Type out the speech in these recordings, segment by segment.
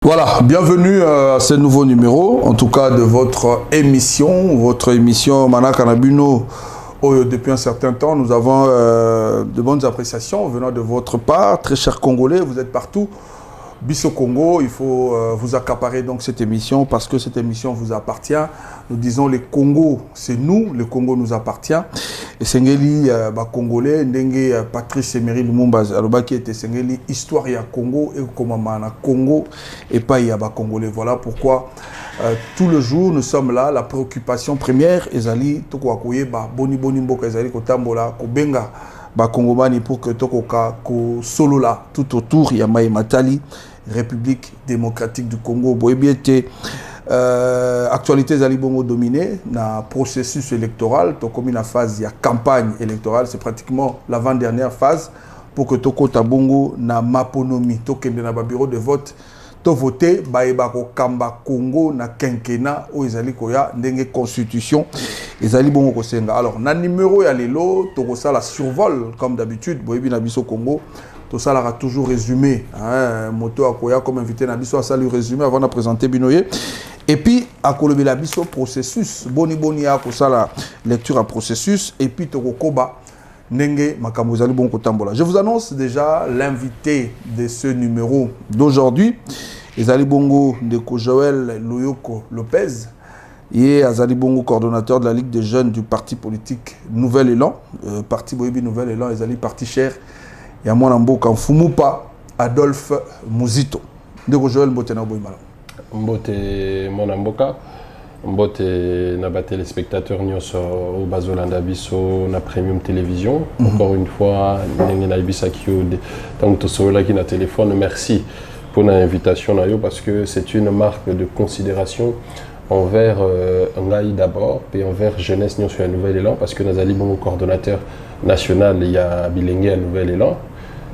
Voilà, bienvenue à ce nouveau numéro, en tout cas de votre émission Manaka Nabuno. Depuis un certain temps, nous avons de bonnes appréciations venant de votre part, très chers Congolais, vous êtes partout. Bisso Congo, il faut vous accaparer donc cette émission parce que cette émission vous appartient. Nous disons les Congo, c'est nous, le Congo nous appartient. Et Sengeli, Congolais, Ndenge Patrice Emery Lumumba, qui était Sengeli, histoire ya Congo et comment mana Congo et pas ya Congolais. Voilà pourquoi tout le jour nous sommes là. La préoccupation première, Ezali, Toko Akoye, Boni Mboka, Ezali, Kotambola, Kobenga. Kongomani pour que Tokoka ko solo là tout autour Yamaï Matali République démocratique du Congo boyebiete actualité zali bongo dominé na processus électoral to comme une phase il y a campagne électorale, c'est pratiquement l'avant-dernière phase pour que Toko Tabongo na maponomi tokende na bureau de vote to voter baebako kamba Congo na quinquennat o ezali koya ndenge constitution ezali bongo kosenga. Alors na numéro ya lelo to ça la survol comme d'habitude boyebi na biso Congo tout ça là toujours résumé moto akoya comme invité na biso ça lui résumé avant de présenter binoye et puis à kolobi la biso processus boni ya ko ça la lecture à processus et puis to koba Nenge makambo ezali bon kotambola. Je vous annonce déjà l'invité de ce numéro d'aujourd'hui. Ezali bongo ndeko Joël Loyoko Lopez. Et Azali bongo coordonnateur de la Ligue des jeunes du parti politique Nouvel Élan. Parti Boyebi Nouvel Élan, Ezali parti cher. Ya mwana mboka Mfumupa Adolphe Muzito. Ndeko Joël mbote na boyimala. Mbote mwana mboka. Mbote na ba téléspectateurs nyonso au bazolanda biso na Premium Télévision. Encore une fois, ndenge na ibisaki tant que sola qui na téléphone, merci pour l'invitation na yo parce que c'est une marque de considération envers Ngai d'abord et envers jeunesse nyonso ya Nouvel Élan parce que nazali bon coordonnateur national il y a Bilenge à Nouvel Élan.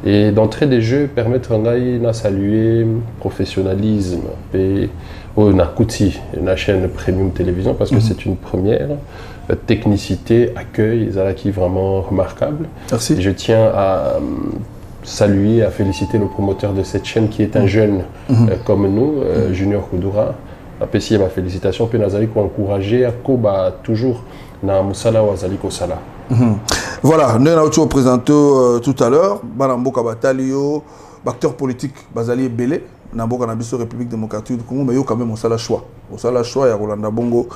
Et d'entrée des jeux, permettre Ngai na saluer professionnalisme et on a Kouti, la chaîne Premium Télévision, parce que c'est une première. Technicité, accueil, qui est vraiment remarquable. Merci. Et je tiens à saluer, à féliciter le promoteur de cette chaîne qui est un jeune comme nous, Junior Koudoura. Apprécier ma félicitation, puis Nazali ko encourager à Koba toujours na Musala ou Azali Kosala. Voilà, nous avons présenté tout à l'heure, Banamboka Batalio, acteur politique Bazali Belé. Namboka na biso République démocratique du Congo, mais il y a quand même un choix. Au choix, il y a Rolanda Bongo,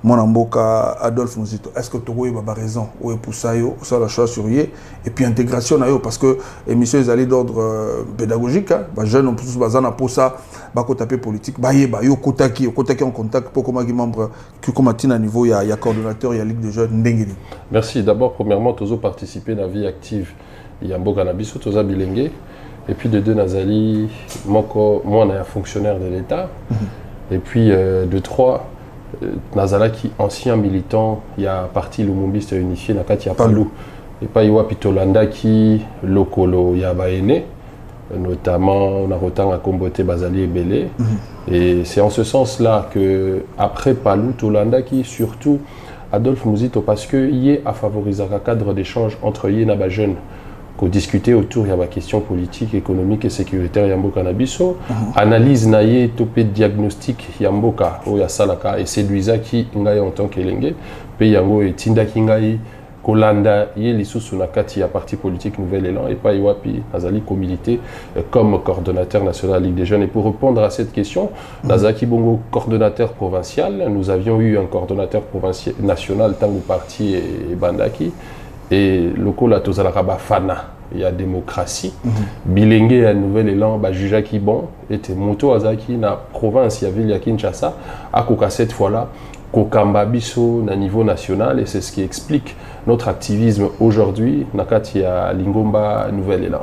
Monamboka Adolphe Muzito. Est-ce que tu as raison? Ou pour ça, il y a le choix sur et puis intégration, parce que l'émission est allée d'ordre pédagogique. Les jeunes ont tous besoin pour ça, pour taper politique. Il y a Kotaki en contact pour comme membre, comme à niveau, il y a coordonnateur, il y a Ligue des jeunes. Merci. D'abord, premièrement, tous participé à la vie active. Il y a Mboka na biso, tous Bilenge. Et puis de deux, Nazali, moi on est un fonctionnaire de l'État. Et puis de trois, Nazala qui ancien militant, il y a parti Lumumbiste unifié, Nakati ya Palou. Et pas Iwa Pitolanda qui Lokolo Yabaene, notamment on a autant à Kombote Bazali et Belé. Et c'est en ce sens-là que après Palou, Tolanda qui surtout Adolphe Muzito, parce qu'il y a favorisé un cadre d'échange entre Yé et Naba jeunes. Qu'on discuter autour, il y a la question politique, économique et sécuritaire Yamboka Nabiso. Analyse naïe, topé diagnostic Yamboka, ou Yasalaka, et c'est lui qui ngaye en tant qu'élenge. Puis Yango et Tinda Kingaye, Kolanda, Yelisu Sunakati, à parti politique Nouvel Élan, et pas Iwapi, Nazali Comilité, comme coordonnateur national de la Ligue des jeunes. Et pour répondre à cette question, Nazaki Bongo, coordonnateur provincial, nous avions eu un coordonnateur provincial national, Tango Parti et Bandaki. Et local à Tozalaka Bafana, il y a démocratie. Bilenge à Nouvel Élan, Juja qui bon, était Moto Azaki na province, il y avait Kinshasa, à Koka cette fois-là, Kokamba Biso na niveau national, et c'est ce qui explique notre activisme aujourd'hui, Nakati à Lingomba Nouvel Élan.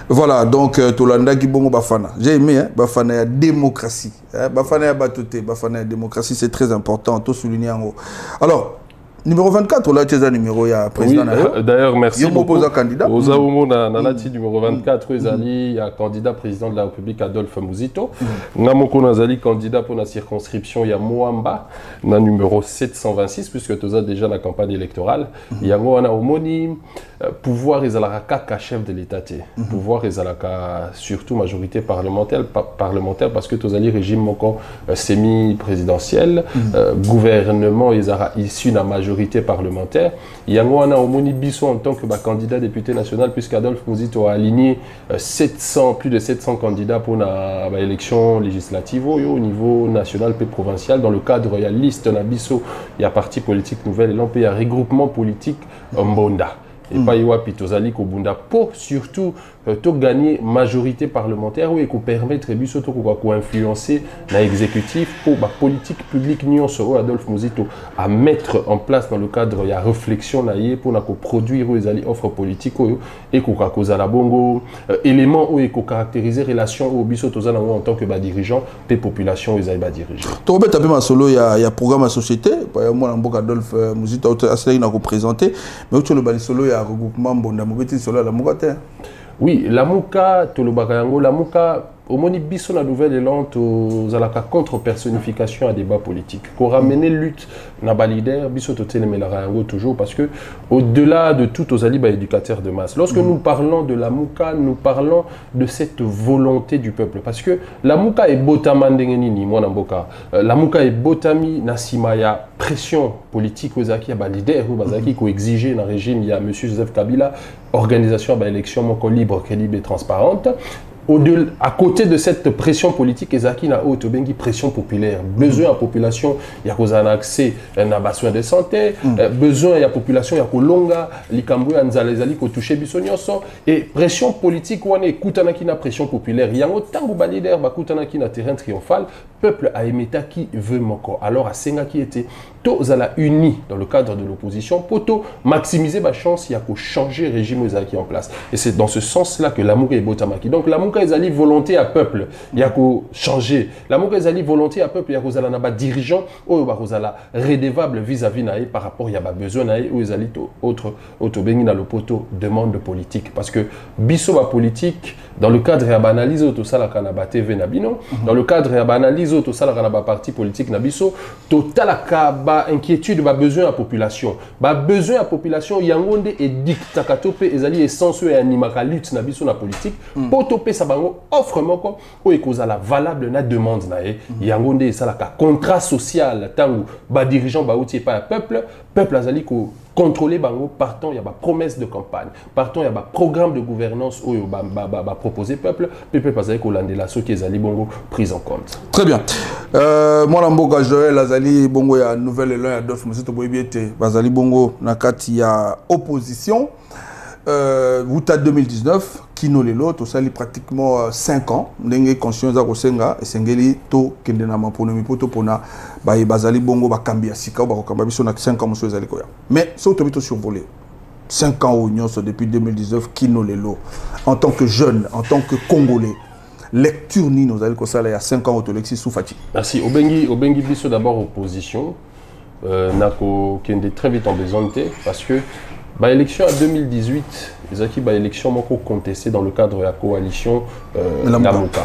Voilà, donc Tolanda qui bon Bafana. J'ai aimé, Bafana ya démocratie. Bafana ya batoté, Bafana ya démocratie, c'est très important, tout souligner en haut. Alors, Numéro 24, là, tu es un numéro, il y a président. Oui, d'ailleurs, merci. Il m'oppose un candidat. Aux Aoumo, Nanati, numéro 24, il y a candidat président de la République Adolphe Mouzito. Namoko Nazali, candidat pour la circonscription, il y a Moamba, numéro 726, puisque tu as déjà la campagne électorale. Il y a Moana Omoni, pouvoir Ezalaka, chef de l'État. Pouvoir Ezalaka, surtout majorité parlementaire parce que tu as régime semi-présidentiel, gouvernement issu de la majorité parlementaire. Il y a Moana Omoni Bisso en tant que candidat député national, puisqu'Adolphe Mouzito a aligné plus de 700 candidats pour l'élection législative au niveau national et provincial. Dans le cadre, il y a liste Nabiso, il y a parti politique nouvelle, et là, il y a regroupement politique Mbonda. Et pas Iwapi Tozali Kobunda pour surtout gagner majorité parlementaire ou qu'on permettre qu'on influencer l'exécutif pour la politique publique Nyon Soro Adolphe Mouzito à mettre en place dans le cadre de la réflexion pour produire les offres politiques et qu'on cause la bongo éléments où qu'on caractériser relation au biso tozana en tant que dirigeant des populations ils ba diriger. To bet tapé ma solo il y a programme à société moi en Adolphe Mouzito assez n'a présenté mais tu le bali solo il y a regroupement bonda mobeti solo la mugate. Oui, la Mouka, Tolobakayango, la Mouka, au moni biso la nouvelle élan aux alaka contre-personnification à débat politique. Pour ramener lutte na leader, biso totele melarayango toujours parce que au-delà de tout aux alibas éducateurs de masse. Lorsque nous parlons de la Mouka, nous parlons de cette volonté du peuple parce que la Mouka est botamandengeni moi namboka. La Mouka est botami nasimaya pression politique aux aki à leader ou bazaki ko exiger dans régime il y a monsieur Joseph Kabila organisation à l'élection moko libre, crédible et transparente. À côté de cette pression politique, Ezaki na haute bengi pression populaire. Besoin à population, il y a un accès à soins de santé, besoin à la population, il y a kolonga, likambo ya nzalezali ko toucher bisonyoso et pression politique on écoutana qui na pression populaire. Il y a autant de leader bakutana qui na terrain triomphal, peuple a émeta qui veut moko. Alors à Senga qui était tous à la unis dans le cadre de l'opposition pour maximiser ma chance, il y a qu'au changer le régime Ezaki en place. Et c'est dans ce sens-là que l'amour est botamaki. Donc l'amour ezali volonté à peuple, il y a qu'au changer. L'amour ezali volonté à peuple, il y a qu'aux alana dirigeant, ou aux ala redevable vis-à-vis nae par rapport il y a besoin nae ou ezali autre bengi na le poto demande politique parce que biso ba politique dans le cadre ya analyse tout ça la kanaba TV na bino, dans le cadre ya analyse tout ça la kanaba parti politique na biso, total ka inquiétude ba besoin à population. Ba besoin à population yangonde et dictatope ezali essence et animaka lutte na biso na politique pour topé ça bango offre moko o ekoza la valable na demande na e yangonde et ça la contrat social tangu ba dirigeant ba outil pas peuple azali ko contrôler bango partant il y a ba promesse de campagne partant il y a ba programme de gouvernance ou ba proposer peuple azali ko landela so qui ezali bongo prise en compte. Très bien. Moi Lamboka Joël azali bongo ya nouvelle élan ya Adolphe Mouzito boyebiete bazali bongo na kati ya opposition août 2019 kino lelo to sali pratiquement 5 ans ndenge conscience za kosenga esengeli to kende na maponomi poto pona bazali bongo bakambia sika ba kokamba biso na 5 ans moso ezali koya mais so to bito survolé 5 ans au nyonso depuis 2019 kino lelo en tant que jeune en tant que congolais lecture ni nous allons ça il y a 5 ans au Tolexi Soufati. Merci Obengi biso d'abord opposition nako kende très vite en besoin parce que élection en 2018, les élection moko contestée dans le cadre de la coalition Lamuka.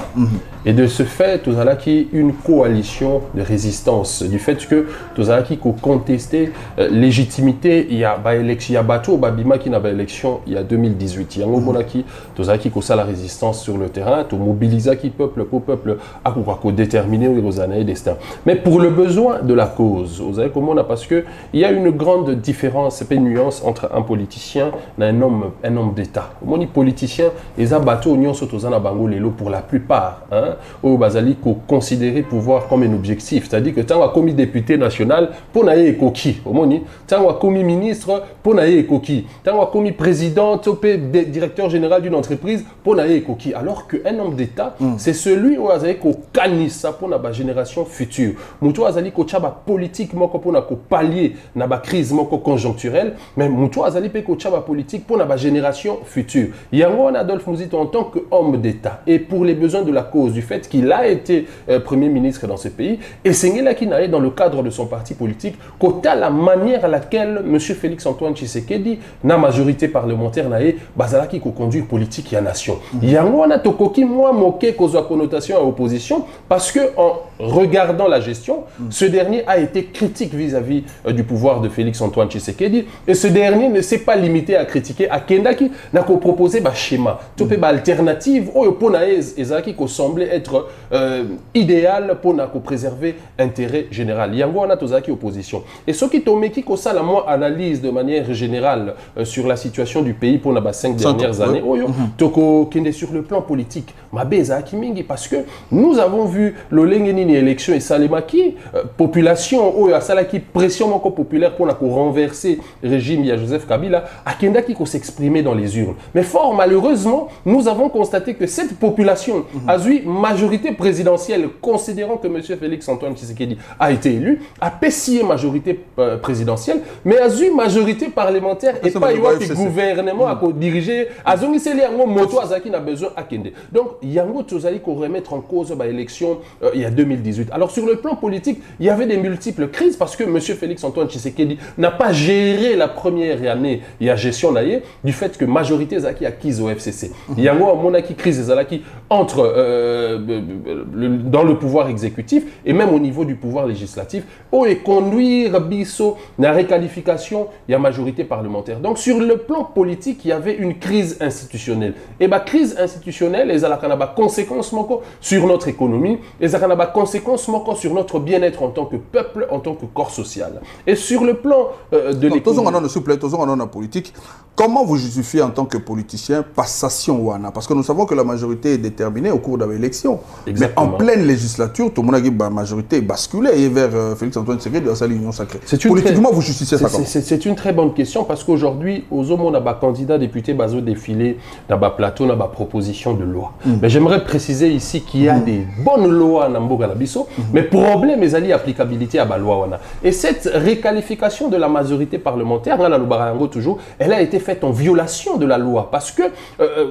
Et de ce fait, tout ça qui une coalition de résistance du fait que tout ça qui contesté légitimité il y a élection il y a bateau babima qui n'a pas élection il y a 2018 il y a un moment qui tout ça qui la résistance sur le terrain tout mobiliser qui peuple pour peuple à quoi déterminer les années destin mais pour le besoin de la cause vous savez comment on a parce que il y a une grande différence c'est pas une nuance entre un politicien et un homme d'État. Mon politicien, les abattus union sotozana bango lelo pour la plupart, hein, au bazali ko considérer pouvoir comme un objectif, c'est-à-dire que tant commis député national pour naie koki, au moni, tant commis ministre pour naie koki, tant commis président, topé directeur général d'une entreprise pour naie koki, alors que un homme d'État, c'est celui où azali ko kanisa pour na ba génération future. Muto azali ko chaba politique moko pour na ko pallier na ba crise moko conjoncturelle, mais muto azali pe ko chaba politique pour na ba génération générations futures. Yango Adolphe Muzito, en tant qu'homme d'État, et pour les besoins de la cause, du fait qu'il a été Premier ministre dans ce pays, et Sengela qui n'a dans le cadre de son parti politique, quota la manière à laquelle M. Félix-Antoine Tshisekedi, na majorité parlementaire, n'a bazala qui conduire politique et nation. Yango a tokoki moi moqué cause de connotation à opposition, parce que en regardant la gestion, ce dernier a été critique vis-à-vis du pouvoir de Félix-Antoine Tshisekedi, et ce dernier ne s'est pas limité à critiquer à Kendaki, n'a qu'à proposer un schéma, une alternative, pour Ezaki qui semblait être idéal pour préserver l'intérêt général. Il y a une opposition. Et ce qui tombe qui ça la moi analyse de manière générale sur la situation du pays pour les 5 dernières années, sur le plan politique, parce que nous avons vu le Lengeni élection et Salemaki, population, qui pression encore populaire pour renverser le régime de Joseph Kabila, à Kenda qui s'exprimer dans les urnes. Mais fort malheureusement, nous avons constaté que cette population a eu majorité présidentielle, considérant que M. Félix-Antoine Tshisekedi a été élu, a pessillé majorité présidentielle, mais a eu majorité parlementaire et pas eu un gouvernement à diriger. A zongi seli yango moto azaki n'a besoin à Kende. Donc yango tozali ko remettre en cause l'élection il y a 2018. Alors sur le plan politique, il y avait des multiples crises parce que M. Félix-Antoine Tshisekedi n'a pas géré la première année il y a gestion naïe du fait que majorité zaki acquise au FCC. Yango a monaki crise zalaki entre dans le pouvoir exécutif et même au niveau du pouvoir législatif et conduire biso la réqualification il y a majorité parlementaire. Donc sur le plan politique, il y avait une crise institutionnelle. Et la crise institutionnelle, elle a des conséquences sur notre économie, elle a des conséquences sur notre bien-être en tant que peuple, en tant que corps social. Et sur le plan de l'économie politique, comment vous justifiez en tant que politicien passation Wana? Parce que nous savons que la majorité est déterminée au cours de l'élection. Mais en pleine législature, tout le monde a dit que la majorité est basculée vers Félix-Antoine Tshisekedi dans sa ligne sacrée. Politiquement, vous justifiez ça comment? C'est une très bonne question parce qu'aujourd'hui, aux hommes, on a des candidats députés baso défilé, on a des plateaux, on a des propositions de loi. Mais j'aimerais préciser ici qu'il y a des bonnes lois dans Mboga Nabiso, mais problème est l'applicabilité à la loi. Et cette réqualification de la majorité parlementaire, toujours, elle a été faite en violation de la loi parce que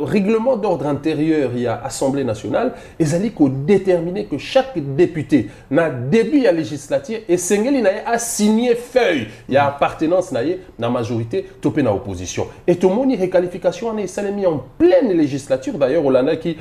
règlement d'ordre intérieur, il y a Assemblée nationale, et ils ont déterminé que chaque député n'a début à législature et Sengeli a signé feuille, il y a appartenance dans la majorité, topé dans l'opposition. Et tout le monde, réqualification, on est mis en pleine législature. D'ailleurs, on a qui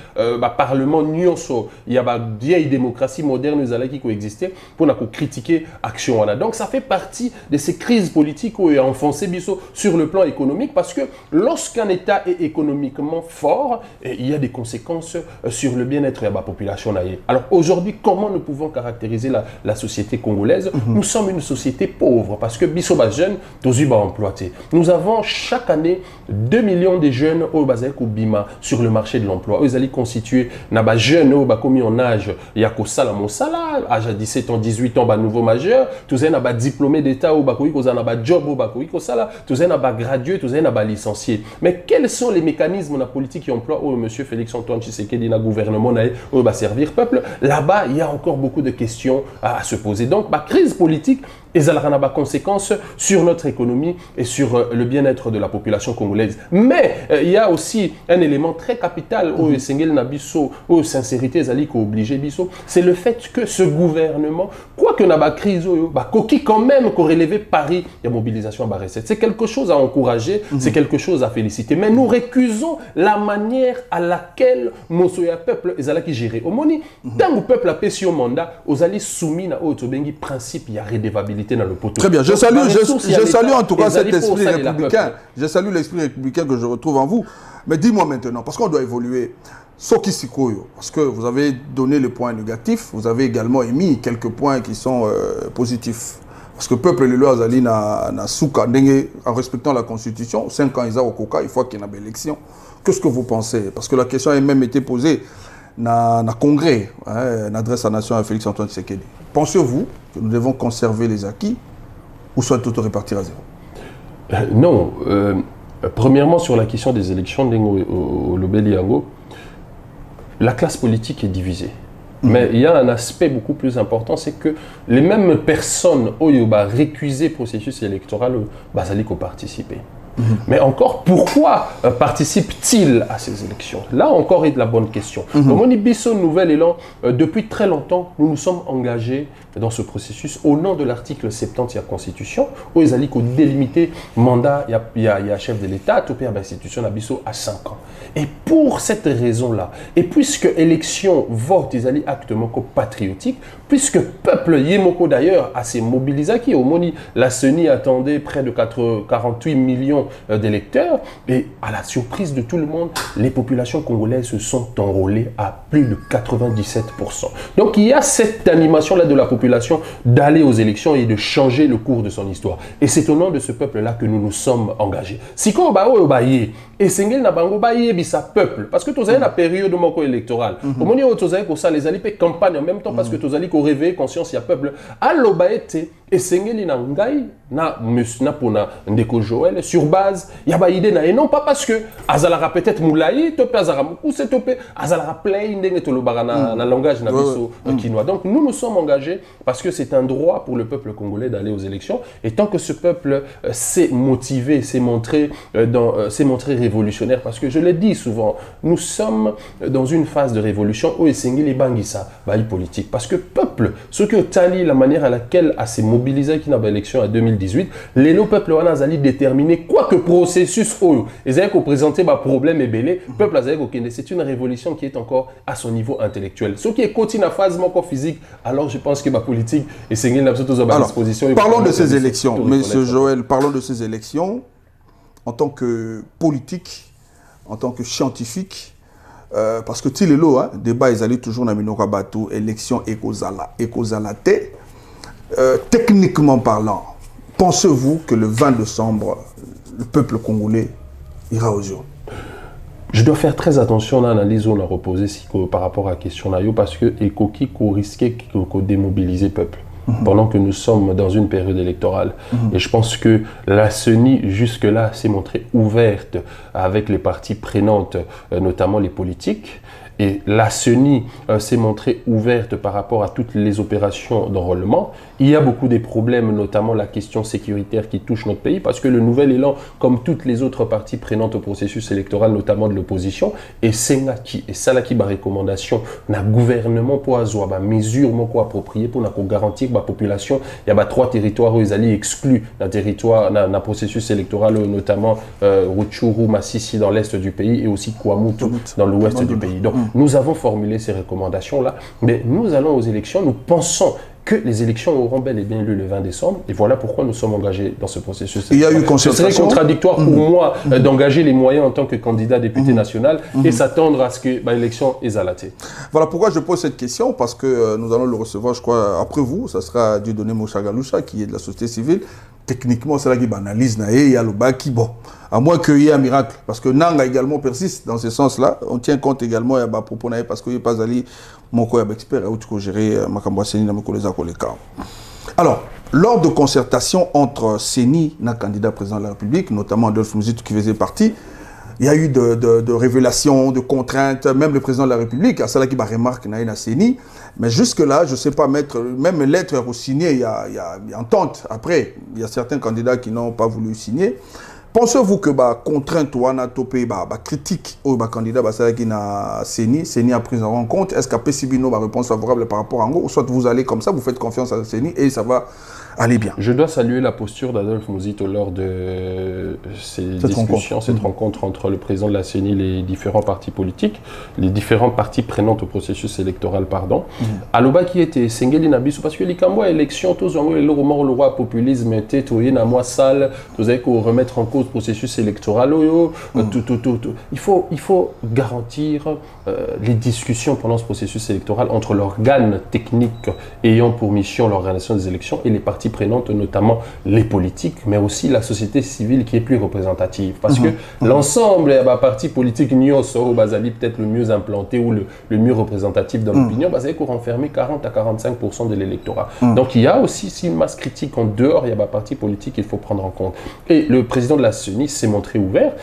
parlement nyonso, il y a une vieille démocratie moderne qui coexistait pour critiquer l'action. Donc ça fait partie de ces crises politiques où il a enfoncé Bisso sur le plan économique parce que lorsqu'un État est économiquement fort, il y a des conséquences sur le bien-être de la population. Alors aujourd'hui, comment nous pouvons caractériser la société congolaise? Nous sommes une société pauvre parce que Bisso jeune, tous employés. Nous avons chaque année 2 millions de jeunes au Bazek ou Bima sur le marché de l'emploi. Ils allaient constituer des jeunes au commis en âge, il y a Kosala Monsala, âge à 17 ans, 18 ans, nouveau majeur, tous les diplômés d'État au Bakoui, tous les job au Bakoui, tous les gradués, tous les licenciés. Mais quels sont les mécanismes de la politique et emploi où M. Félix-Antoine Tshisekedi, le gouvernement, va servir peuple? Là-bas, il y a encore beaucoup de questions à se poser. Donc, la crise politique, et elle a des conséquences sur notre économie et sur le bien-être de la population congolaise. Mais il y a aussi un élément très capital au Sengel Nabiso, au sincérité obligé Bisso, c'est le fait que ce gouvernement, quoi que la crise, qui quand même relevé Paris, il y a mobilisation à recette. C'est quelque chose à encourager, c'est quelque chose à féliciter. Mais nous récusons la manière à laquelle Mosoya peuple est qui géré. Au moni, tant que le peuple a payé son mandat, aux alliés soumis à autobengi principe, il y a redevabilité. Très bien, je salue en tout cas cet esprit républicain. Je salue l'esprit républicain que je retrouve en vous. Mais dis-moi maintenant, parce qu'on doit évoluer, Soki Sikoyo, parce que vous avez donné les points négatifs, vous avez également émis quelques points qui sont positifs. Parce que le peuple le loi Zali na souka en respectant la constitution, 5 ans ils ont au coca, il faut qu'il y ait une élection. Qu'est-ce que vous pensez? Parce que la question a même été posée dans le congrès, une adresse à la nation à Félix-Antoine Tshisekedi. Pensez-vous que nous devons conserver les acquis ou soit tout répartir à zéro? Non. Premièrement, sur la question des élections au Lobeliango, la classe politique est divisée. Mais il y a un aspect beaucoup plus important, c'est que les mêmes personnes qui ont récusé le processus électoral ont participé. Mais encore, pourquoi participe-t-il à ces élections? Là encore est de la bonne question. Comme on dit, Bisso Nouvel Élan, depuis très longtemps, nous nous sommes engagés dans ce processus au nom de l'article 70 de la Constitution, où ils allaient délimiter mandat, il y a chef de l'État, tout pays institution à Bisso à 5 ans. Et pour cette raison-là, et puisque élection, vote, ils allaient actement patriotique, puisque peuple Yemoko d'ailleurs a s'est mobilisé, qui au Moni, la CENI attendait près de 48 millions d'électeurs, et à la surprise de tout le monde, les populations congolaises se sont enrôlées à plus de 97%. Donc il y a cette animation-là de la population d'aller aux élections et de changer le cours de son histoire. Et c'est au nom de ce peuple-là que nous nous sommes engagés. Si on va et Sengel n'a pas sa peuple, parce que tu as la période électorale. Comme on dit, tu as les alliés campagne en même temps, parce que tu as les réveiller conscience, il y a peuple. Alors, et Sengel n'a na pona ndeko Joël sur base il y a idée na et non pas parce que azalara peut-être moulaï topé azara ou c'est topé azalara play ndenge to lobara na langage na biso quinois. Donc nous nous sommes engagés parce que c'est un droit pour le peuple congolais d'aller aux élections, et tant que ce peuple s'est motivé, s'est montré révolutionnaire, parce que je l'ai dit souvent, nous sommes dans une phase de révolution où Essengi les bangisa politique, parce que peuple ce que tali la manière à laquelle a s'est mobilisé qui n'a pas élection en 2018, les peuple wana azali déterminé quoi que processus oyo ils avaient présenté problème et belé peuple azali kokende, c'est une révolution qui est encore à son niveau intellectuel. Ce qui est continue à phase encore physique, alors je pense que ma politique et Sengel n'a pas à disposition. Parlons de ces élections, Monsieur Joël, parlons de ces élections en tant que politique, en tant que scientifique, parce que tu les lots, débat ils allaient toujours dans Minoka Batou, élection écozalate. Techniquement parlant, pensez-vous que le 20 décembre, le peuple congolais ira aux urnes? Je dois faire très attention à l'analyse où on a reposé par rapport à la question là, parce que Ekoki risquait de démobiliser le peuple. Pendant que nous sommes dans une période électorale. Et je pense que la CENI, jusque-là, s'est montrée ouverte avec les parties prenantes, notamment les politiques. Et la CENI s'est montrée ouverte par rapport à toutes les opérations d'enrôlement. Il y a beaucoup de problèmes, notamment la question sécuritaire qui touche notre pays, parce que le Nouvel Élan, comme toutes les autres parties prenantes au processus électoral, notamment de l'opposition, et Sengaki et Salaki ba recommandation, na gouvernement pour avoir ba mesure moko appropriée pour garantir la population. Il y a 3 territoires où ils allaient exclus dans territoire, dans processus électoral, notamment Rutshuru, Massissi dans l'est du pays et aussi Kouamoutou dans l'ouest du pays. Donc, nous avons formulé ces recommandations-là, mais nous allons aux élections, nous pensons que les élections auront bel et bien lieu le 20 décembre, et voilà pourquoi nous sommes engagés dans ce processus. Il y a eu concertation. Ce serait contradictoire pour moi d'engager les moyens en tant que candidat député national et s'attendre à ce que l'élection est alatée. Voilà pourquoi je pose cette question, parce que nous allons le recevoir, je crois, après vous, ça sera Dieudonné Moshagalusha, qui est de la société civile. Techniquement, c'est là qui analyse, il y a le bas qui, bon, à moins qu'il y ait un miracle, parce que Nanga également persiste dans ce sens-là. On tient compte également, il y a propos, parce qu'il n'y a pas allé, mon co expert, où tu peux gérer Makambo Seni, alors, lors de concertation entre Seni et le candidat président de la République, notamment Adolphe Muzito qui faisait partie, il y a eu de révélations, de contraintes, même le président de la République, à cela qui remarque na Seni. Mais jusque-là, je ne sais pas mettre, même lettre au signer, il y a entente. Après, il y a certains candidats qui n'ont pas voulu signer. Pensez-vous que contrainte ou topé critique au candidat qui na Seni a pris en compte? Est-ce qu'après Sibino réponse favorable par rapport à Ango, ou soit vous allez comme ça, vous faites confiance à Seni et ça va aller bien? Je dois saluer la posture d'Adolphe Muzito lors de cette rencontre entre le président de la CENI, les différents partis politiques, les différentes parties prenantes au processus électoral, pardon. Aloba qui était Sengeli Nabiso, parce que les Kamwa élections, tous ont eu le roi populisme, était toyé na moi salle, vous avez qu'au remettre en cause le processus électoral. Il faut garantir les discussions pendant ce processus électoral entre l'organe technique ayant pour mission l'organisation des élections et les parties prenantes, notamment les politiques, mais aussi la société civile qui est plus représentative. Parce que l'ensemble des partis politiques Basali peut-être le mieux implanté ou le mieux représentatif dans l'opinion, c'est qu'on renfermer 40 à 45% de l'électorat. Donc il y a aussi une masse critique en dehors, il y a des partis politiques qu'il faut prendre en compte. Et le président de la CENI s'est montré ouvert.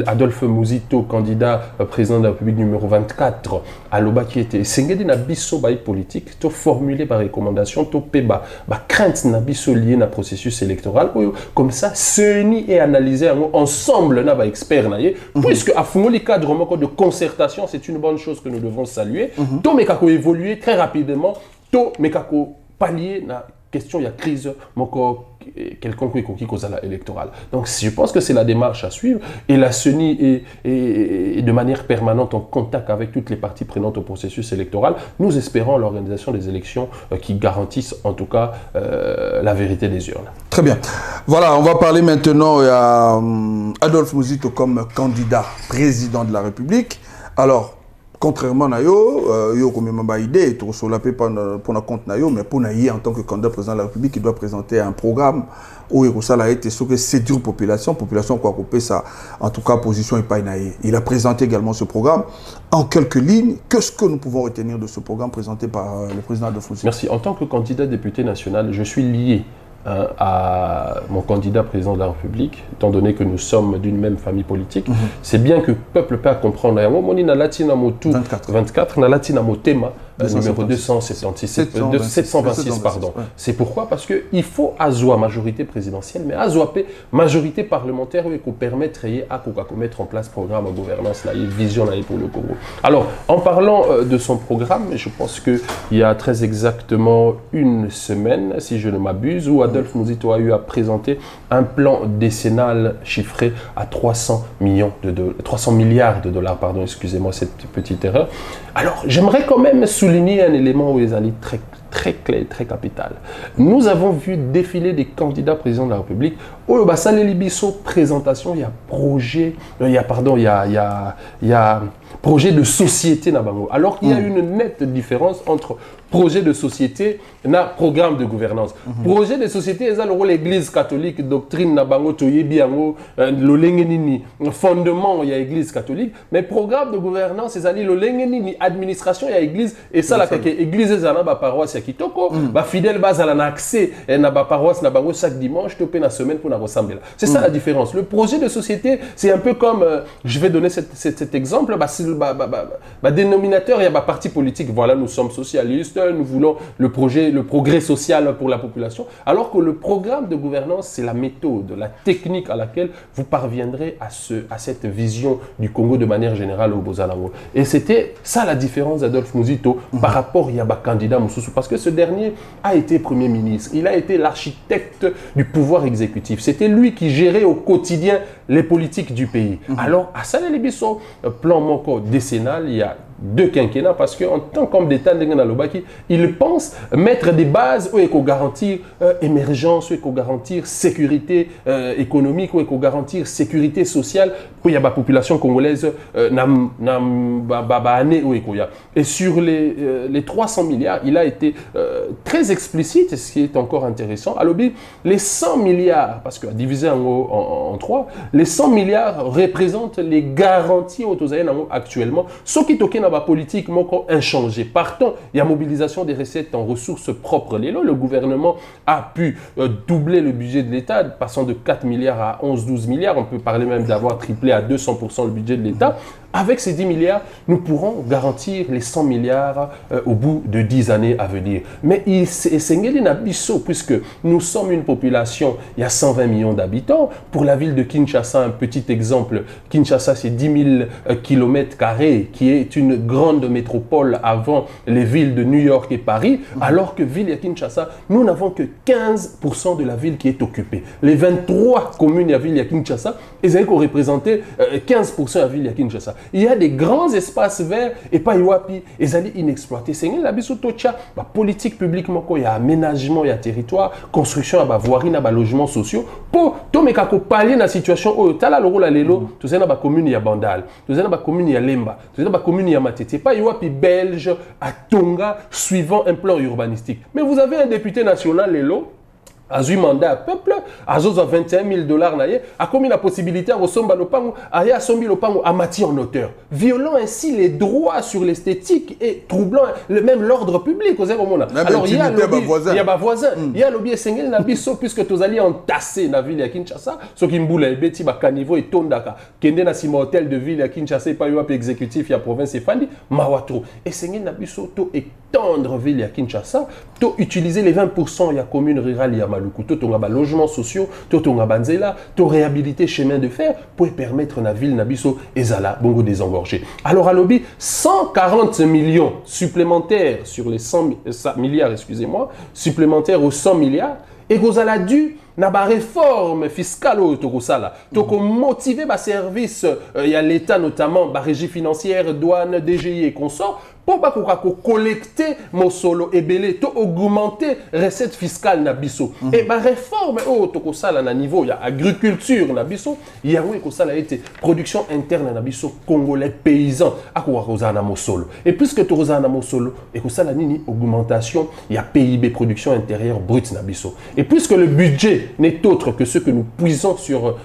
Adolphe Muzito, candidat président de la République numéro 24, à l'Oba qui était Sengedi na biso politique, to formulé par recommandation, to peba, crainte crainte na biso lié na processus électoral comme ça CENI est analysé ensemble na ba expert na ye puisque a fungoli cadre de concertation, c'est une bonne chose que nous devons saluer. To mekako évoluer très rapidement, to mekako pallier na question il y a crise quelconque qui cause la électorale. Donc je pense que c'est la démarche à suivre et la CENI est de manière permanente en contact avec toutes les parties prenantes au processus électoral. Nous espérons l'organisation des élections qui garantissent en tout cas la vérité des urnes. Très bien. Voilà, on va parler maintenant à Adolphe Muzito comme candidat président de la République. Alors, contrairement à yo, yo comme membre idée, tout sur la paix pour la compte na yo, mais pour naïe en tant que candidat président de la République, il doit présenter un programme où il a été sur que séduire population quoi couper ça, en tout cas position et pas naïe. Il a présenté également ce programme en quelques lignes. Qu'est-ce que nous pouvons retenir de ce programme présenté par le président Adolphe Muzito? Merci. En tant que candidat député national, je suis lié à mon candidat président de la République, étant donné que nous sommes d'une même famille politique. C'est bien que le peuple peut comprendre. Moi, je suis 24, na latina motema numéro 726, pardon. Ouais. C'est pourquoi? Parce qu'il faut azwa majorité présidentielle, mais azwa majorité parlementaire qui permettre à mettre en place programme de gouvernance, la vision pour le Congo. Alors, en parlant de son programme, je pense qu'il y a très exactement une semaine, si je ne m'abuse, où Adolphe Muzito a eu à présenter un plan décennal chiffré à 300 milliards de dollars, pardon, excusez-moi cette petite erreur. Alors, j'aimerais quand même souligner un élément où les alliés très clé, très capital. Nous avons vu défiler des candidats présidents de la République. Oh, bah, ça, les Libiso, présentation, il y a projet, il y a projet de société Nabango. Alors qu'il y a une nette différence entre projet de société et programme de gouvernance. Projet de société, c'est l'église catholique, doctrine Nabango, Toyebiango, l'Olengenini, fondement, il y a l'église catholique, mais programme de gouvernance, c'est l'Olengenini, administration, il y a l'église, et ça, l'église, c'est la paroisse, Kitoko, fidèle base à l'accès, na paroisse, Nabango, chaque dimanche, topé la semaine pour la ressembler. C'est ça la différence. Le projet de société, c'est un peu comme, je vais donner cet exemple, dénominateur, il y a un parti politique, voilà, nous sommes socialistes, nous voulons le progrès social pour la population, alors que le programme de gouvernance, c'est la méthode, la technique à laquelle vous parviendrez à cette vision du Congo de manière générale au Bozanango. Et c'était ça la différence d'Adolphe Muzito par rapport à Yaba candidat Moussoussou, parce que ce dernier a été Premier ministre, il a été l'architecte du pouvoir exécutif, c'était lui qui gérait au quotidien les politiques du pays. Alors, à Salé Bisso, plan Moko décennal, il y a 2 quinquennats, parce qu'en tant qu'homme d'État, il pense mettre des bases où il faut garantir émergence, où il faut garantir sécurité économique, où il faut garantir sécurité sociale pour la population congolaise. Et sur les 300 milliards, il a été très explicite, ce qui est encore intéressant. Alors, les 100 milliards, parce que divisé en 3, les 100 milliards représentent les garanties actuellement. Ce qui toquent dans la politique inchangé. Partant, il y a mobilisation des recettes en ressources propres. Le gouvernement a pu doubler le budget de l'État, passant de 4 milliards à 11-12 milliards. On peut parler même d'avoir triplé à 200% le budget de l'État. Avec ces 10 milliards, nous pourrons garantir les 100 milliards au bout de 10 années à venir. Mais c'est Nabisso, puisque nous sommes une population, il y a 120 millions d'habitants. Pour la ville de Kinshasa, un petit exemple, Kinshasa c'est 10 000 km², qui est une grande métropole avant les villes de New York et Paris, alors que ville de Kinshasa, nous n'avons que 15% de la ville qui est occupée. Les 23 communes de la ville de Kinshasa, ils ont représenté 15% de la ville de Kinshasa. Il y a des grands espaces verts et pas Iwapi, ils allaient inexploiter. C'est une politique publique, il y a aménagement, il y a territoire, construction, il y a voirie, il y a logements sociaux. Pour tout le monde pallier la situation, tu as le rôle à l'élo, tu as la commune, il y a Bandal, tu as la commune, il y a Lemba, tu as la commune, il y a Matete, pas Iwapi belge à Tonga, suivant un plan urbanistique. Mais vous avez un député national, l'élo, a eu mandat à peuple, a 21 000 $, a commis la possibilité à Rosomba Lopango, à Sombi Lopango, à Mati en hauteur, violant ainsi les droits sur l'esthétique et troublant même l'ordre public. Alors il y a le voisin, il y a lobby Sengel Nabiso, puisque tous alliés entassés dans la ville de Kinshasa, ce qui mboula et beti bakanivo et tondaka, kende na sima hôtel de ville de Kinshasa, pas eu exécutif, il y a province et fandi, Mawatro. Et Sengel Nabiso to est tendre ville à Kinshasa, to utiliser les 20% ya commune rurale ya Maluku, to tonga ba logements sociaux, to tonga banzela, to réhabiliter chemin de fer pour permettre na ville nabiso ezala bongo désengorger. Alors à lobby 140 millions supplémentaires sur les 100 milliards, excusez-moi, supplémentaires aux 100 milliards et vous allez dû na ba réforme fiscale au Tokosala. Toko motiver ba service il y a l'État notamment ba régie financière, douane, DGI et consorts pour pas qu'on collecter mon solo et belé, to augmenter recette fiscale na biso. Et ba réforme au Tokosala na niveau il y a agriculture na biso, il y a que ça a été production interne na biso congolais paysans à quoi na mo solo. Et puisque to na mo solo et que ça la nini augmentation, il y a PIB production intérieure brute na biso. Et puisque le budget n'est autre que ce que nous puisons sur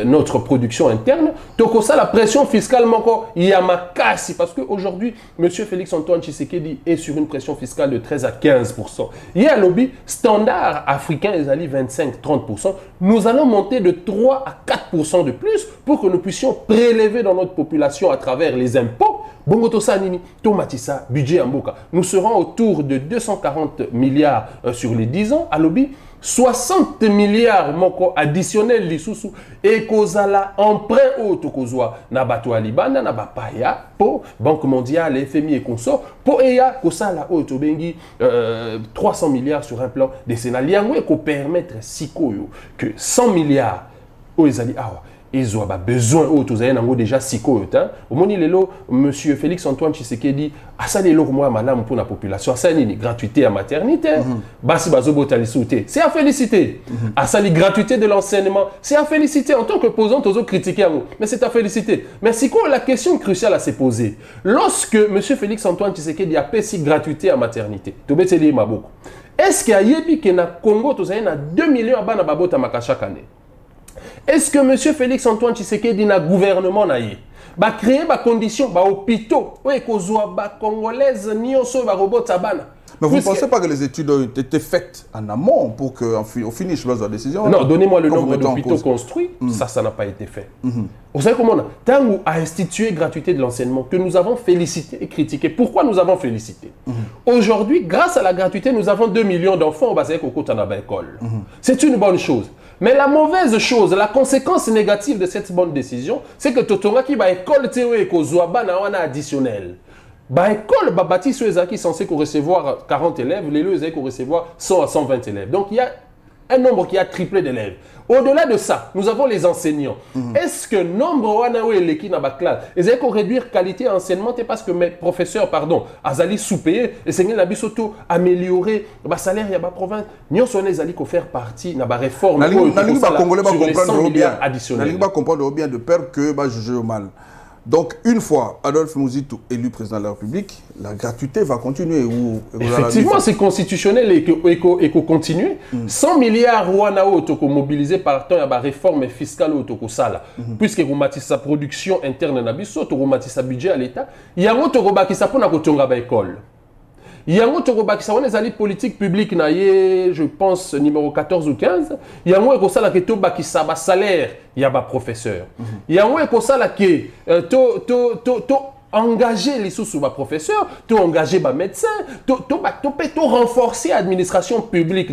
notre production interne, donc ça la pression fiscale encore il y a ma casse parce qu'aujourd'hui monsieur Félix Antoine Tshisekedi est sur une pression fiscale de 13 à 15%. Il y a un lobby standard africain les alliés 25-30%. Nous allons monter de 3 à 4% de plus pour que nous puissions prélever dans notre population à travers les impôts. Bongo Sanini, Tomatissa, budget Amboka. Nous serons autour de 240 milliards sur les 10 ans. À lobby, 60 milliards moko additionnels lisusu et kozala emprunt auto kozwa na bato alibana na bapaya po Banque mondiale FMI et consorts po eya kosala auto bengi 300 milliards sur un plan décennal yango ko permettre sikoyo que 100 milliards o ezali awa ils ont besoin autres nango déjà siko ta omoni lelo monsieur Félix Antoine Tshisekedi asali loko moi malamu pour la population asali ni gratuité à maternité basi bazobota lisouté c'est à féliciter asali gratuité de l'enseignement c'est à féliciter en tant que posant aux autres critiquer mais c'est à féliciter mais siko la question cruciale à se poser lorsque monsieur Félix Antoine Tshisekedi a payé gratuité à maternité to beteli maboko est-ce qu'il y a yebi que na Congo to na 2 millions bana babota maka chaque année. Est-ce que M. Félix Antoine Tshisekedi na gouvernement na ye ba créer ba conditions ba hôpitaux ouais kozwa ba congolaise nyonso ba robot tabana. Mais vous ne pensez pas que les études ont été faites en amont pour qu'on finisse la décision? Non, donnez-moi le nombre d'hôpitaux construits, ça n'a pas été fait. Vous savez comment on a Tango a institué gratuité de l'enseignement que nous avons félicité et critiqué. Pourquoi nous avons félicité Aujourd'hui, grâce à la gratuité, nous avons 2 millions d'enfants au Basé Koko Tanaba école. C'est une bonne chose. Mais la mauvaise chose, la conséquence négative de cette bonne décision, c'est que Totonga qui va école théorie kozwa na wana additionnel. Ba école ba bâti sur les qui censé recevoir 40 élèves, les lieux recevoir 100 à 120 élèves. Donc il y a un nombre qui a triplé d'élèves. Au-delà de ça, nous avons les enseignants. Est-ce que nombre wanawe leki na ba classe, ils ont réduire qualité enseignement parce que mes professeurs azali sous-payés et c'est la bisoto améliorer ba salaire ya ba province, nous sommes les ali ko faire partie na ba réforme na ligne ba congolais ba comprendre bien additionnels. Na ligne ba comprendre bien de peur que ba juger au mal. Donc, une fois Adolphe Muzito élu président de la République, la gratuité va continuer. Effectivement, c'est constitutionnel et qu'on continue. 100 milliards ouanao toko mobilisé par temps à la réforme fiscale au toko sala. Puisque vous mettez sa production interne nabiso, vous mettez sa budget à l'État, il y a un autre qui s'appelle na kotonga ba école. Il y a un autre qui s'appelle les alliés politiques publiques naïe, je pense numéro 14 ou 15. Il y a un autre qui s'appelle salaire, il y a un professeur. Il y a un autre qui engager les sous-bas professeurs, tu engager les médecins, tu renforcer l'administration publique,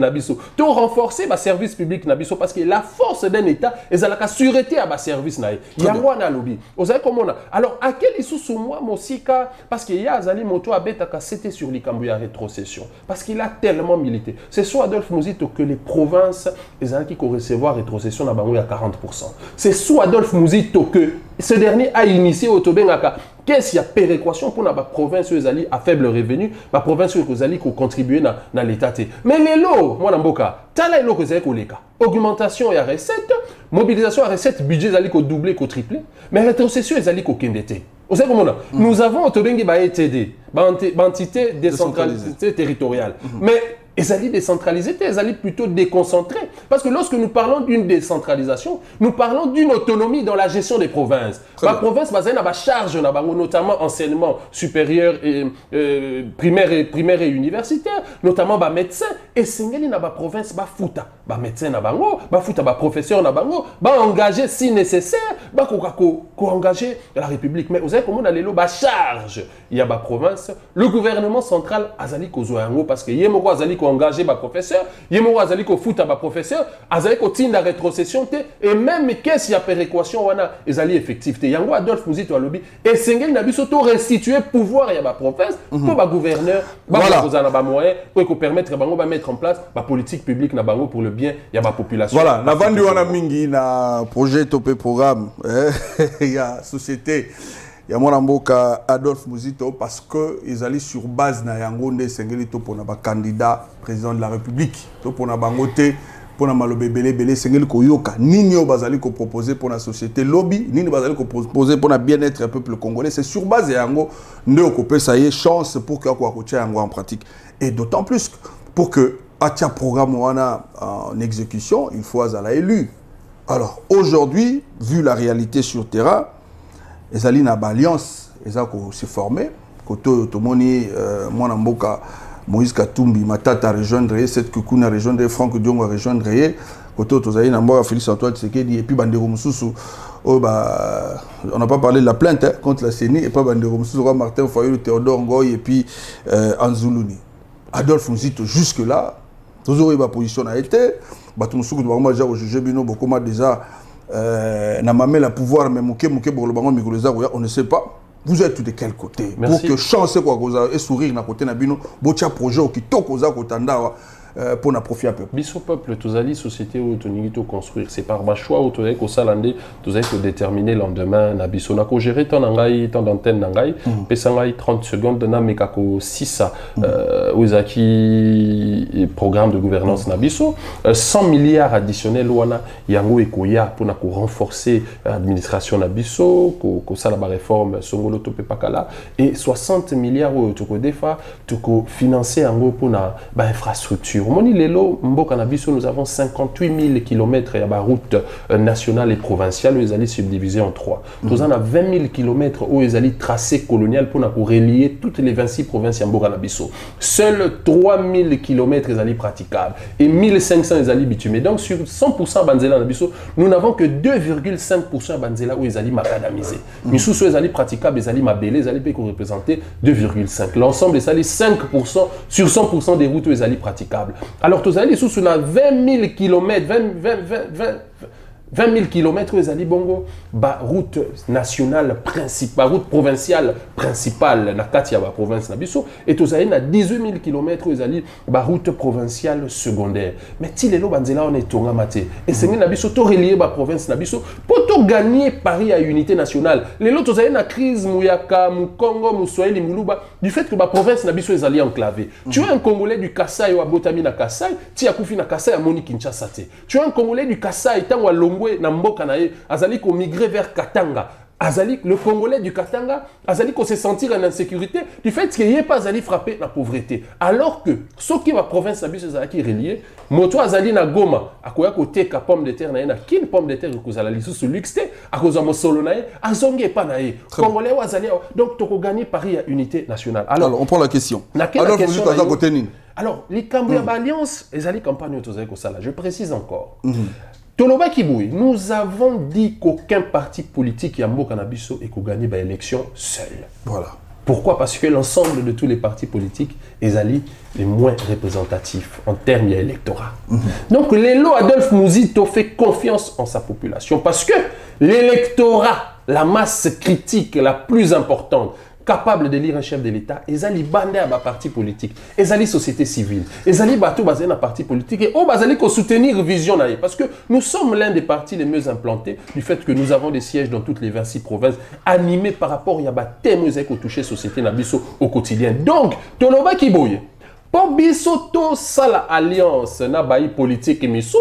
tu renforcer le service public, parce que la force d'un État est la sûreté à service. Il y a un lobby. Vous savez comment on a. Alors, à quel issue sous moi, Mosika, parce qu'il y a Azali Moto Abetaka, c'était sur l'Ikambuya rétrocession. Parce qu'il a tellement milité. C'est soit Adolphe Muzito que les provinces, les Azali qui ont recevoir rétrocession à 40%. C'est soit Adolphe Muzito que ce dernier a initié Otobengaka. Qu'est-ce qu'il y a péréquation pour la province à faible revenu, la province qui contribuer dans l'État. Mais les lots, moi, Namboka, t'as les lots que c'est augmentation et recette, mobilisation et recette, budget qui doublé, qui triplé, mais rétrocession est qui vous savez comment on a nous avons Otobengi ETD, entité décentralisée territoriale. Mais ils allaient décentraliser, ils allaient plutôt déconcentrer. Parce que lorsque nous parlons d'une décentralisation, nous parlons d'une autonomie dans la gestion des provinces. La province, elle a charge, notamment enseignement supérieur et primaire et universitaire, notamment médecin. Et c'est la province, fouta, médecin, fouta, professeur, engagé si nécessaire, engager la République. Mais vous avez comment aller là, charge, il y a la province, le gouvernement central azali kozoyango parce que yemoko azali ko engager ba professeur, yemoko azali ko fouta ba professeur, azali ko tinda rétrocession te et même qu'est-ce y a péréquation wana ezali effectivité. Yango Adolphe Muzito alobi et sengeli na biso to restituer pouvoir ya ba province pour ba gouverneur, ba kozana ba moyen pour permettre bango ba mettre en place ba politique publique na bango pour le bien ya ba population. Voilà, na vandi wana mingi na projet topé programme il y a société il y a mon amboka Adolphe Muzito parce que ils allaient sur base na yango nde sengeli to pona ba candidat président de la République to pona bangote pona malobe belé sengeli ko yoka nini o bazali ko proposer pour la société lobby nini bazali ko proposer pour la bien-être du peuple congolais, c'est sur base ya yango nde ko pesa ye chance pour que ko akotia yango en pratique et d'autant plus pour que atia programme wana en exécution il faut azala élu. Alors aujourd'hui vu la réalité sur terrain les alliés na alliance ils ont se formé côté tomoni mwana mboka Moïse Katumbi matata rejoindre cette kukuna rejoindre Franck Diongo rejoindre côté tozali na mboka Félix Antoine Tshisekedi et puis bandeko mususu on n'a pas parlé de la plainte contre la CENI et pas bandeko mususu Martin Fayulu Théodore Ngoy et puis Anzuluni Adolphe Muzito jusque là toujours ma position a été bato musuku ba ma jaro juger bino beaucoup déjà na mamé la pouvoir mais muke pour le bango mikoleza on ne sait pas vous êtes de quel côté. Merci. Pour que chance quoi et sourire na côté na bino botia projet qui tokoza kotandawa pour na profit un peu. Biso peuple tozali société où tonigito construire c'est par ma choix où tozali ko salande tozali ko déterminer lendemain na biso na ko gérer ton ngai ton d'antenne ngai pesa ngai 30 secondes na mekako 6 uzaki programme de gouvernance na biso 100 milliards additionnels wana yango ekoya pour na ko renforcer administration na biso ko sala ba réforme songolo to pepakala et 60 milliards to ko defa to ko financer yango pour na ba infrastructure. Moni lelo mboka na biso nous avons 58 000 km ya ba route nationale et provinciale où ils allaient subdiviser en 3. Nous en a 20 000 km où ils allaient tracé colonial pour relier toutes les 26 provinces ya mboka na biso. Seuls 3 000 km ils allaient praticables et 1500 ils allaient bitumés. Donc sur 100% banzela na biso, nous n'avons que 2,5% banzela où ils allaient macadamiser. Mais sous ils allaient praticables, ils allaient mabélé, ils allaient représenter 2,5. L'ensemble ils allaient 5% sur 100% des routes où ils allaient praticables. Alors, tous les sous on a 20 000 km, 20 000 km, ils allaient bongo, ba route nationale principale, route provinciale principale, na katia ba province na biso, et tous allez na 18 000 km, ils allaient ba route provinciale secondaire. Mais si les lois banzela on est tonga maté, et c'est na biso to relier ba province na biso, pour to gagner Paris à unité nationale. Les lois tous allez na crise mouyaka, mou Congo, mou Swahili, moulouba, du fait que ba province na biso ils allaient enclaver. Tu as un Congolais du Kassai ou à Botami na Kassai, tu as Koufi na Kassai à Moni Kinshasa. Tu as un Congolais du Kassai, tant ou à Longo na mboka na ye azali ko migrer vers Katanga azali le Congolais du Katanga azali ko se sentir en insécurité du fait qu'il n'est pas azali frappé la pauvreté alors que ce qui va province abus azali qui relié moto azali na Goma akoya ko teka pomme de terre na ye na kin pomme de terre ko zala lisu su luxe akoza mo solo na ye azongi pa na ye Congolais azali donc to ko gagner Paris à unité nationale. Alors on prend la question. Alors vous êtes à côté ni. Alors les Cambria alliance ezali campagne to zali ko sala je précise encore. Toloba Kiboui, nous avons dit qu'aucun parti politique Yambo Kanabiso et qu'on gagne by élection seul. Voilà. Pourquoi? Parce que l'ensemble de tous les partis politiques est les moins représentatifs en termes d'électorat. Donc, l'élo Adolphe Muzito fait confiance en sa population parce que l'électorat, la masse critique la plus importante, capable de lire un chef de l'État, ils allaient bander à ma parti politique, ils allaient société civile, ils allaient battre basé dans parti politique et ils allaient soutenir vision parce que nous sommes l'un des partis les mieux implantés du fait que nous avons des sièges dans toutes les 26 provinces animés par rapport à des thèmes qui touchent société nabiso au quotidien. Donc, Toloba Kiboye, pour biso to sala alliance na baï politique et misusu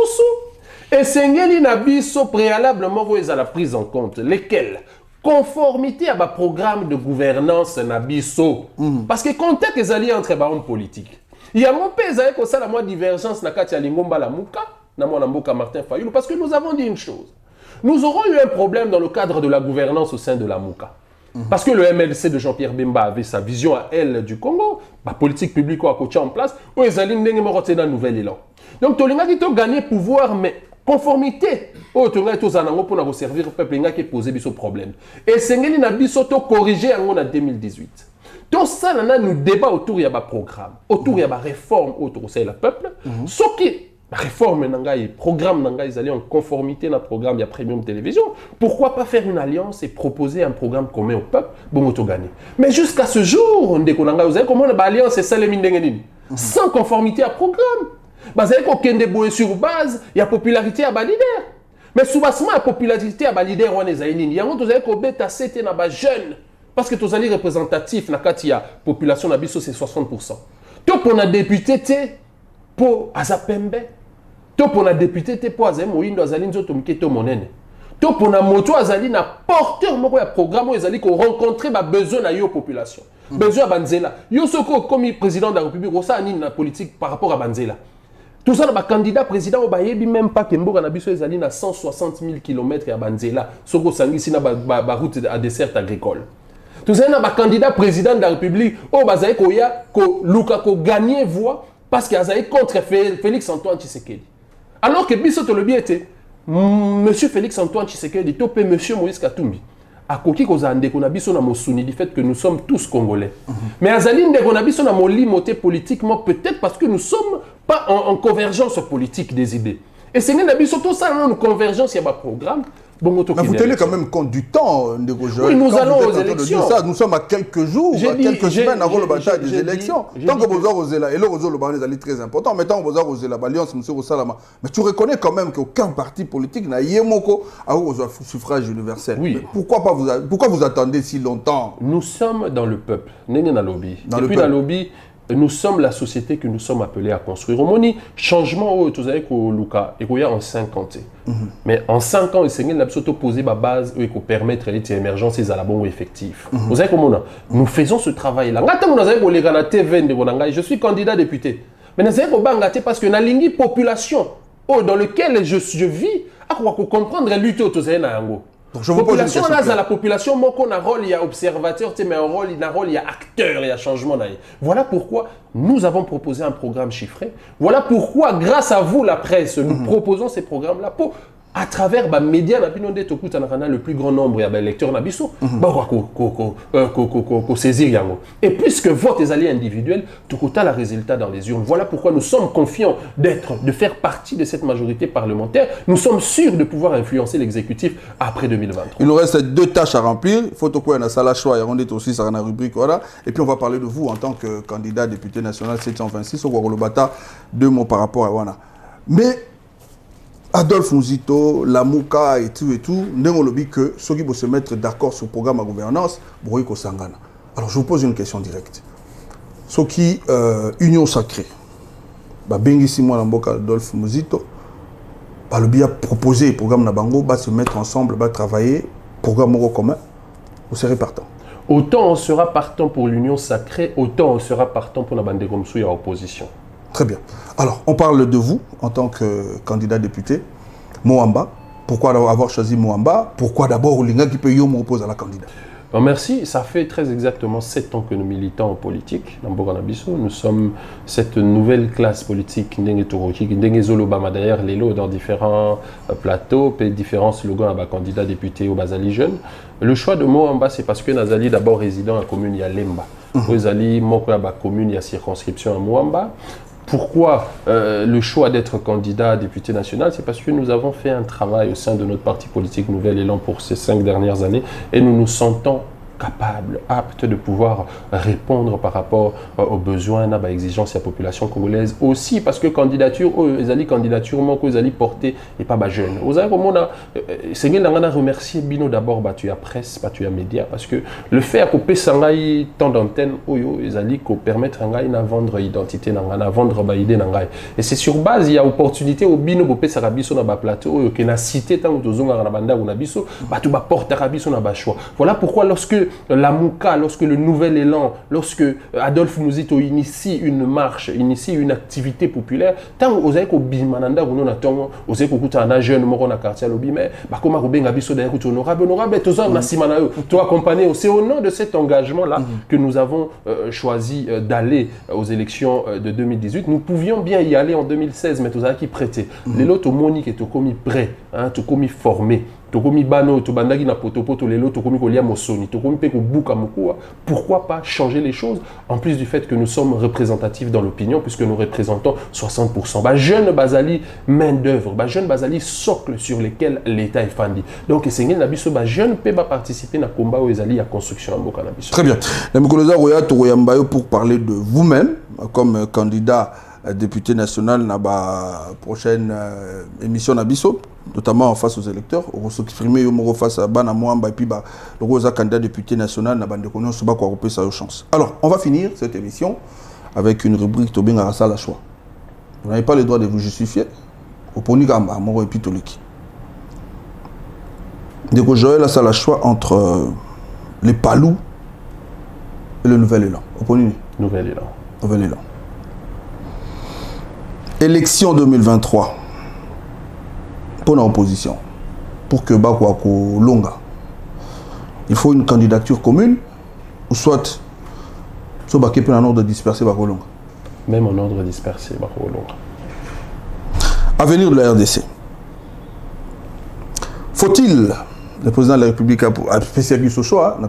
et sengeli nabiso préalablement vous à la prise en compte lesquels conformité à ma programme de gouvernance nabiso parce que contexte les alliés entre les hommes politiques il y a mon pays avec ça la moi divergence na kati ya lingomba la muka na moi mboka Martin Fayulu parce que nous avons dit une chose nous aurons eu un problème dans le cadre de la gouvernance au sein de la muka parce que le MLC de Jean-Pierre Bemba avait sa vision à elle du Congo la politique publique a coaché en place où les alliés n'ont pas un nouvel élan donc tolinga qui to gagner pouvoir mais conformité oyo tongai tozala nango mpona koservir peuple engaki epose biso problème esengeli na biso tokorrige yango na 2018 tosala nanu débat autour ya baprogramme autour ya baréforme oyo tokosalela peuple soki réforme nangai, programme nangai, ils allaient en conformité dans le programme de Premium Télévision. Pourquoi pas faire une alliance et proposer un programme commun au peuple, bon auto gagner. Mais jusqu'à ce jour, on déconne vous savez comment l'alliance est celle sans conformité à programme. Vous savez qu'on kende sur base, il y a popularité à leader. Mais souvent la popularité à leader on est aïnini. Il y a vous savez qu'on bête à 7 na ba jeune parce que tous les représentatifs na katia population na biso c'est 60%. Tout pour na député té pour azapembe. To pour la député te po azali moindo azali nzoto miketo monene to pour na moto azali na porteur moko ya programme ezali ko rencontrer ba besoin na yo population besoin banzela yo soko comme président de la république osa nini na politique par rapport à banzela tout ça na ba candidat président obayebi même pas que mboka na biso ezali na 160 000 km ya banzela soko sangisi na ba route à dessert agricole tout ça na ba candidat président de la république o bazali ko ya ko luka ko gagner voix parce qu'il azali contre Félix Antoine Tshisekedi. Alors que biso to le bien était monsieur Félix Antoine Tshisekedi topé monsieur Moïse Katumbi a koki kozande ko na biso na mosuni du fait que nous sommes tous congolais. Mais azali ndeko na biso na molimoté politiquement peut-être parce que nous sommes pas en convergence politique des idées. Et c'est na biso tout ça une convergence il y a un programme. Bon, mais vous tenez quand même compte du temps, Ndeko Joël. Oui, nous allons aux élections. Ça, nous sommes à quelques jours, à quelques semaines avant le bataille des élections. Tant que vous avez là, et le réseau est très important, mais tant que vous avez là, l'alliance, M. Salama. Mais tu reconnais quand même qu'aucun parti politique n'a yémoko à un suffrage universel. Oui. Pourquoi vous attendez si longtemps? Nous sommes dans le peuple. Nous sommes dans le lobby. Et puis dans le lobby, nous sommes la société que nous sommes appelés à construire. Au moins, changement, vous savez que Luka, il y a en 50 ans. Mais en 5 ans, il faut poser la base et permettre l'émergence et la bonne effectif. Vous savez comment nous faisons ce travail-là. Je suis candidat député. Mais nous avons parce que dans la population dans laquelle je vis, il faut comprendre la lutte autour de donc je vous pose une question. La population, on a un rôle, il y a observateur, mais un rôle, il y a acteur, il y a changement. Voilà pourquoi nous avons proposé un programme chiffré. Voilà pourquoi, grâce à vous, la presse, nous proposons ces programmes-là pour, à travers les médias, le plus grand nombre de lecteurs, saisir. Et puisque vote est allié individuel, tout le résultat dans les urnes. Voilà pourquoi nous sommes confiants de faire partie de cette majorité parlementaire. Nous sommes sûrs de pouvoir influencer l'exécutif après 2023. Il nous reste 2 tâches à remplir. Il faut que nous ayons choix et on est aussi sur la rubrique. Et puis on va parler de vous en tant que candidat député national 726 au Guarolobata. 2 mots par rapport à Wana. Mais Adolphe Muzito, Lamouka et tout, nous avons dit que ceux qui vont se mettre d'accord sur le programme de gouvernance, Bouriko Sangana. Alors je vous pose une question directe. Ceux qui, Union Sacrée, Bengi Simon Lamboka, Adolphe Muzito, le bien proposer le programme Nabango, se mettre ensemble, travailler, programme commun, vous serez partant. Autant on sera partant pour l'Union Sacrée, autant on sera partant pour la bande Gomsou et l'opposition. Très bien. Alors, on parle de vous en tant que candidat député. Moamba. Pourquoi avoir choisi Moamba? Pourquoi d'abord Olinga qui peut y m'oppose à la candidate? Merci. Ça fait très exactement 7 ans que nous militons en politique dans Boganabiso. Nous sommes cette nouvelle classe politique d'ailleurs les lots dans différents plateaux et différents slogans à candidats députés au Bazali Jeune. Le choix de Moamba, c'est parce que Nazali d'abord résident à la commune Yalemba. Nazali Moko à la commune, il y a circonscription à Moamba. Pourquoi le choix d'être candidat député national? C'est parce que nous avons fait un travail au sein de notre parti politique Nouvel Élan pour ces 5 dernières années et nous nous sentons capables, aptes de pouvoir répondre par rapport aux besoins, aux exigences de la population congolaise. Aussi parce que candidature, ils allaient candidature, ils allaient porter et pas jeunes. Vous savez comment on a remercié Bino d'abord, tu as presse, tu as médias, parce que le fait que Sangai tant d'antennes, ils allaient permettre à vendre identité, à vendre idée. Et c'est sur base, il y a opportunité au Bino pour faire Sarabiso dans le plateau, qui n'a cité tant que tu as banda ou Nabiso, tu vas porter Rabiso dans le choix. Voilà pourquoi lorsque la Mouka, lorsque le Nouvel Élan, lorsque Adolphe Mouzito initie une marche, initie une activité populaire, tant vous avez qu'au bimananda, vous n'avez qu'au un jeune mort dans quartier lobby, mais comme à Robin Gabiso d'ailleurs, honorable, tous en Nassimana, tu accompagner. C'est au nom de cet engagement-là que nous avons choisi d'aller aux élections de 2018. Nous pouvions bien y aller en 2016, mais tous qui prêtaient. Les lots, Monique et commis prêt, tout commis formé. Pourquoi pas changer les choses, en plus du fait que nous sommes représentatifs dans l'opinion, puisque nous représentons 60%. Jeune Bazali, main d'œuvre, jeune Bazali, socle sur lesquels l'État est fandi. Donc, c'est un jeune peut participer à combat aux alliés à construction en Bokanabiso. Très bien. Pour parler de vous-même, comme candidat député national dans la prochaine émission Nabiso, notamment face aux électeurs, on va s'exprimer face à Banamouamba et puis le candidat député national n'a pas de sa chance. Alors, on va finir cette émission avec une rubrique Tobin Arasa la choix. Vous n'avez pas le droit de vous justifier. Au Ponigamba, Moro et Pitoliki. Donc, Joël a la choix entre les Palous et le Nouvel Élan. Au Ponigamba. Nouvel Élan. Nouvel Élan. Élection 2023 pour l'opposition, pour que Bakwako Longa. Il faut une candidature commune, ou soit un ordre dispersé Bako Longa. Même en ordre dispersé Bako Longa. Avenir de la RDC. Faut-il, le président de la République a spécialisé ce choix,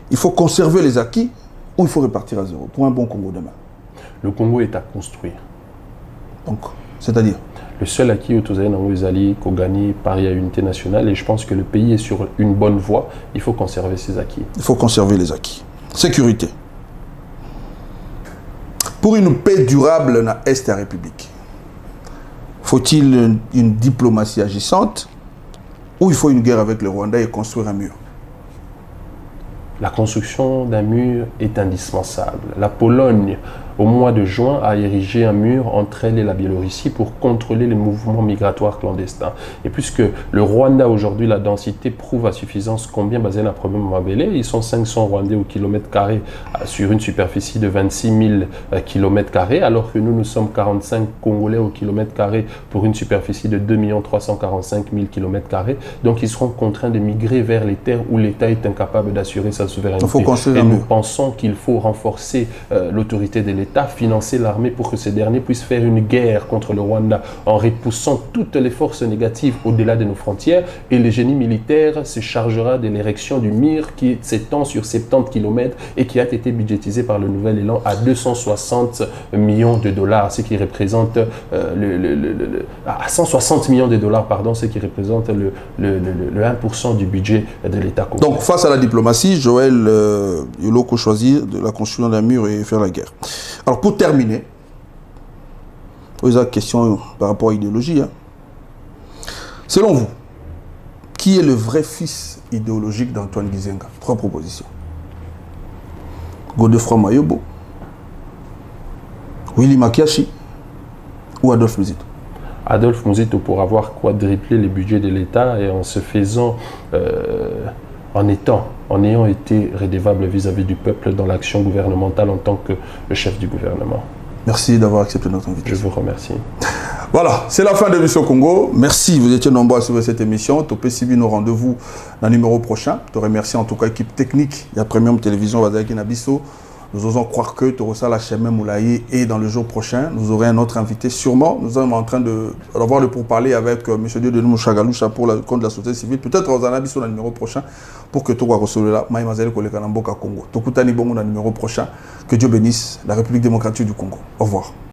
il faut conserver les acquis ou il faut repartir à zéro pour un bon Congo demain? Le Congo est à construire. Donc, c'est-à-dire? Le seul acquis au Tozaï Nangouizali, qu'on gagne Paris à unité nationale, et je pense que le pays est sur une bonne voie. Il faut conserver ses acquis. Il faut conserver les acquis. Sécurité. Pour une paix durable dans l'Est de la République, faut-il une diplomatie agissante ou il faut une guerre avec le Rwanda et construire un mur? La construction d'un mur est indispensable. La Pologne, au mois de juin, a érigé un mur entre elle et la Biélorussie pour contrôler les mouvements migratoires clandestins. Et puisque le Rwanda, aujourd'hui, la densité prouve à suffisance combien basé la problème Mabélé, ils sont 500 Rwandais au kilomètre carré sur une superficie de 26 000 kilomètres carrés, alors que nous sommes 45 Congolais au kilomètre carré pour une superficie de 2 345 000 kilomètres carrés. Donc, ils seront contraints de migrer vers les terres où l'État est incapable d'assurer sa souveraineté. Et nous pensons qu'il faut renforcer l'autorité de l'État, financer l'armée pour que ces derniers puissent faire une guerre contre le Rwanda en repoussant toutes les forces négatives au-delà de nos frontières. Et le génie militaire se chargera de l'érection du MIR qui s'étend sur 70 km et qui a été budgétisé par le Nouvel Élan à 260 millions de dollars, ce qui représente à 160 millions de dollars, pardon, ce qui représente le 1% du budget de l'État. Donc face à la diplomatie, Joël Yoloko choisit de la construction d'un mur et faire la guerre. Alors pour terminer, posez la question par rapport à l'idéologie. Selon vous, qui est le vrai fils idéologique d'Antoine Gizenga? 3 propositions. Godefroid Mayobo, Willy Makiashi ou Adolphe Mouzito? Adolphe Mouzito pour avoir quadruplé les budgets de l'État et en se faisant... en ayant été redevable vis-à-vis du peuple dans l'action gouvernementale en tant que le chef du gouvernement. Merci d'avoir accepté notre invitation. Je vous remercie. Voilà, c'est la fin de l'émission Congo. Merci, vous étiez nombreux à suivre cette émission. Topé Sibi, nos rendez-vous dans le numéro prochain. Je te remercie en tout cas l'équipe technique. Il y a Premium Télévision, Vazaki Nabiso. Nous osons croire que Torosa Lachemem Moulaye et dans le jour prochain, nous aurons un autre invité sûrement. Nous sommes en train d'avoir le pourparler avec M. Dieudonné Mouchagaloucha pour le compte de la société civile. Peut-être aux Anabiso dans le numéro prochain pour que Togo Rosolela, Maïmazele Kolekanamboka Congo. Tokutani Bongo dans le numéro prochain. Que Dieu bénisse la République démocratique du Congo. Au revoir.